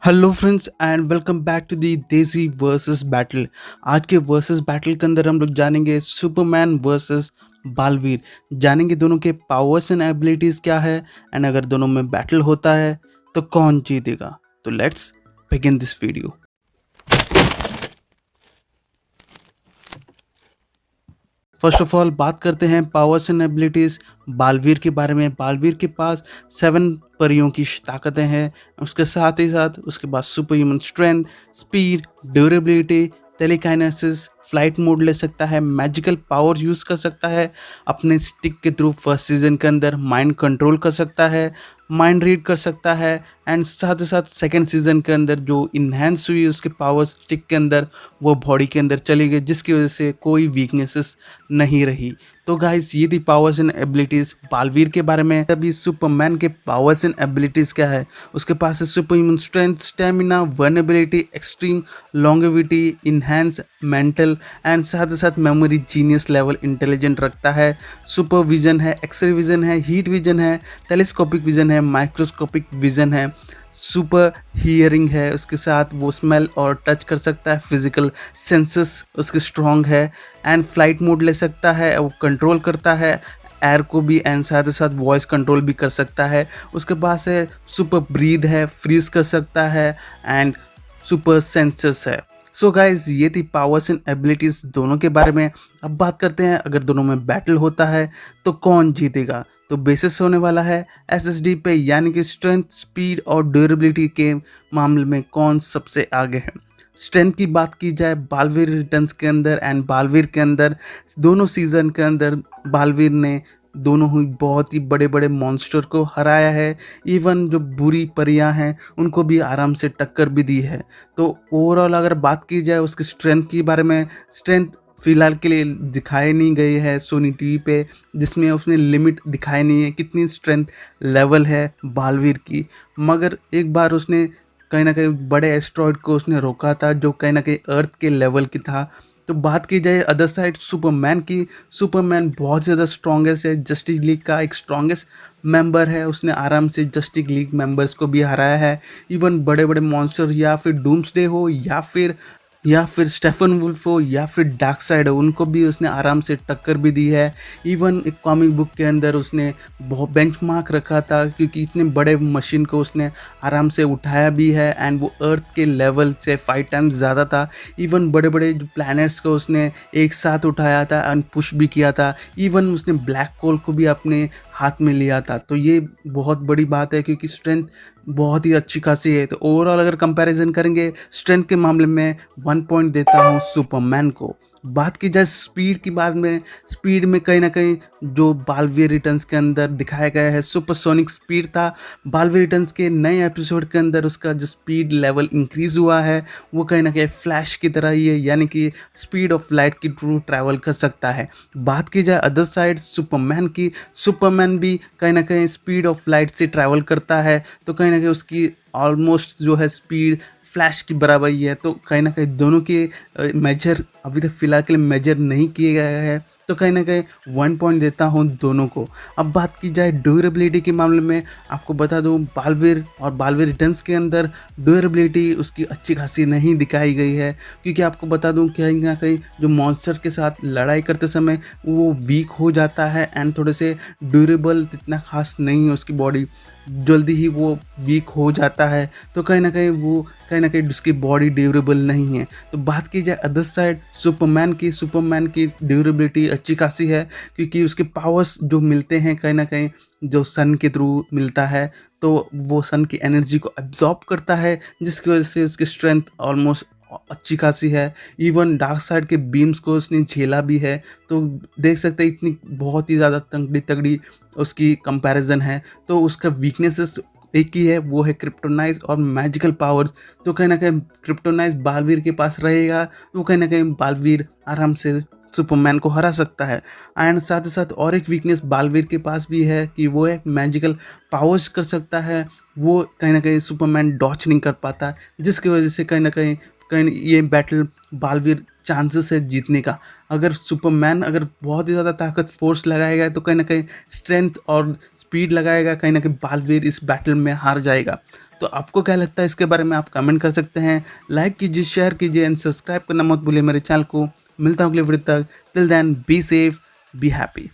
Hello friends and welcome back to the desi versus battle. आज के versus battle के अंदर हम लोग जानेंगे सुपरमैन वर्सेस बालवीर। जानेंगे दोनों के पावर्स एंड एबिलिटीज क्या है एंड अगर दोनों में बैटल होता है तो कौन जीतेगा। तो let's begin this video. First of all बात करते हैं पावर्स एंड एबिलिटीज बालवीर के बारे में। बालवीर के पास 7 परियों की ताकतें हैं। उसके साथ ही साथ उसके पास super human strength, speed, durability, telekinesis, flight mode ले सकता है, मैजिकल पावर यूज़ कर सकता है, अपने स्टिक के थ्रू फर्स्ट सीजन के अंदर माइंड कंट्रोल कर सकता है, माइंड रीड कर सकता है एंड साथ ही साथ सेकेंड सीजन के अंदर जो इन्हेंस हुई उसके पावर स्टिक के अंदर वो बॉडी के अंदर चली गई, जिसकी वजह से कोई वीकनेसेस नहीं रही। तो गाइस ये थी पावर्स एंड एबिलिटीज बालवीर के बारे में। अभी सुपरमैन के पावर्स एंड एबिलिटीज क्या है? उसके पास है super human strength, stamina, vulnerability, extreme longevity, enhance mental and साथ ही साथ मेमोरी, जीनियस लेवल इंटेलिजेंट रखता है। सुपर विजन है, एक्सरे विजन है, हीट विजन है, टेलीस्कोपिक विजन है, माइक्रोस्कोपिक विजन है, सुपर हियरिंग है, उसके साथ वो स्मेल और टच कर सकता है, फिजिकल सेंसेस उसके स्ट्रॉन्ग है एंड फ्लाइट मोड ले सकता है, वो कंट्रोल करता है एयर को भी एंड साथ ही साथ वॉइस कंट्रोल भी कर सकता है। उसके पास है सुपर ब्रीद है, फ्रीज कर सकता है एंड सुपर सेंसेस है। सो गाइज ये थी पावर्स एंड एबिलिटीज दोनों के बारे में। अब बात करते हैं अगर दोनों में बैटल होता है तो कौन जीतेगा। तो बेसिस होने वाला है एसएसडी पे, यानी कि स्ट्रेंथ, स्पीड और ड्यूरेबिलिटी के मामले में कौन सबसे आगे है। स्ट्रेंथ की बात की जाए बालवीर रिटर्न्स के अंदर एंड बालवीर के अंदर, दोनों सीजन के अंदर बालवीर ने दोनों ही बहुत ही बड़े बड़े मॉन्स्टर को हराया है। इवन जो बुरी परियां हैं उनको भी आराम से टक्कर भी दी है। तो ओवरऑल अगर बात की जाए उसकी स्ट्रेंथ के बारे में, स्ट्रेंथ फिलहाल के लिए दिखाई नहीं गई है सोनी टीवी पे, जिसमें उसने लिमिट दिखाई नहीं है कितनी स्ट्रेंथ लेवल है बालवीर की। मगर एक बार उसने कहीं ना कहीं बड़े एस्ट्रॉयड को उसने रोका था जो कहीं ना कहीं अर्थ के लेवल की था। तो बात की जाए अदर साइड सुपरमैन की, सुपरमैन बहुत ज़्यादा स्ट्रॉन्गेस्ट है, जस्टिस लीग का एक स्ट्रॉन्गेस्ट मेंबर है। उसने आराम से जस्टिस लीग मेंबर्स को भी हराया है। इवन बड़े बड़े मॉन्स्टर या फिर डूम्सडे हो या फिर स्टेफन वुल्फ हो या फिर डार्क साइड हो, उनको भी उसने आराम से टक्कर भी दी है। इवन एक कॉमिक बुक के अंदर उसने बहुत बेंचमार्क रखा था क्योंकि इतने बड़े मशीन को उसने आराम से उठाया भी है एंड वो अर्थ के लेवल से 5 टाइम्स ज़्यादा था। इवन बड़े बड़े जो प्लैनेट्स को उसने एक साथ उठाया था एंड पुश भी किया था। इवन उसने ब्लैक होल को भी अपने हाथ में लिया था। तो ये बहुत बड़ी बात है क्योंकि स्ट्रेंथ बहुत ही अच्छी खासी है। तो ओवरऑल अगर कंपैरिजन करेंगे स्ट्रेंथ के मामले में 1 पॉइंट देता हूँ सुपरमैन को। बात की जाए स्पीड की बात में, स्पीड में कहीं ना कहीं जो बालवीर रिटर्न्स के अंदर दिखाया गया है सुपरसोनिक स्पीड था। बालवीर रिटर्न्स के नए एपिसोड के अंदर उसका जो स्पीड लेवल इंक्रीज हुआ है वो कहीं ना कहीं फ्लैश की तरह ही है, यानी कि स्पीड ऑफ लाइट की थ्रू ट्रैवल कर सकता है। बात की जाए अदर साइड सुपरमैन की, सुपरमैन भी कहीं ना कहीं स्पीड ऑफ लाइट से ट्रैवल करता है। तो कहीं ना कहीं उसकी ऑलमोस्ट जो है स्पीड फ्लैश की बराबर ही है। तो कहीं ना कहीं दोनों के मेजर अभी तक फिलहाल के लिए मेजर नहीं किए गए हैं। तो कहीं ना कहीं 1 पॉइंट देता हूँ दोनों को। अब बात की जाए ड्यूरेबिलिटी के मामले में, आपको बता दूँ बालवीर और बालवीर रिटर्न्स के अंदर ड्यूरेबिलिटी उसकी अच्छी खासी नहीं दिखाई गई है क्योंकि आपको बता दूँ कहीं ना कहीं जो मॉन्स्टर के साथ लड़ाई करते समय वो वीक हो जाता है एंड थोड़े से ड्यूरेबल इतना खास नहीं है उसकी बॉडी, जल्दी ही वो वीक हो जाता है। तो कहीं ना कहीं उसकी बॉडी ड्यूरेबल नहीं है। तो बात की जाए अदर साइड सुपरमैन की, सुपरमैन की ड्यूरेबिलिटी अच्छी खासी है क्योंकि उसके पावर्स जो मिलते हैं कहीं ना कहीं जो सन के थ्रू मिलता है, तो वो सन की एनर्जी को एब्जॉर्ब करता है, जिसकी वजह से उसकी स्ट्रेंथ ऑलमोस्ट अच्छी खासी है। इवन डार्क साइड के बीम्स को उसने झेला भी है। तो देख सकते हैं इतनी बहुत ही ज़्यादा तगड़ी तगड़ी उसकी कंपैरिजन है। तो उसका वीकनेसेस एक ही है, वो है क्रिप्टोनाइज और मैजिकल पावर्स। तो कहीं ना कहीं क्रिप्टोनाइज बालवीर के पास रहेगा, तो कहीं ना कहीं बालवीर आराम से सुपरमैन को हरा सकता है। एंड साथ ही साथ और एक वीकनेस बालवीर के पास भी है कि वो एक मैजिकल पावर्स कर सकता है। वो कहीं ना कहीं सुपरमैन डॉच नहीं कर पाता, जिसकी वजह से कहीं ये बैटल बालवीर चांसेस है जीतने का। अगर सुपरमैन अगर बहुत ही ज़्यादा ताकत फोर्स लगाएगा तो कहीं ना कहीं स्ट्रेंथ और स्पीड लगाएगा, कहीं ना कहीं बालवीर इस बैटल में हार जाएगा। तो आपको क्या लगता है इसके बारे में आप कमेंट कर सकते हैं। लाइक कीजिए, शेयर कीजिए एंड सब्सक्राइब करना मत भूलिए मेरे चैनल को। मिलता हूँ अगले वीडियो तक। Till then be safe, be happy.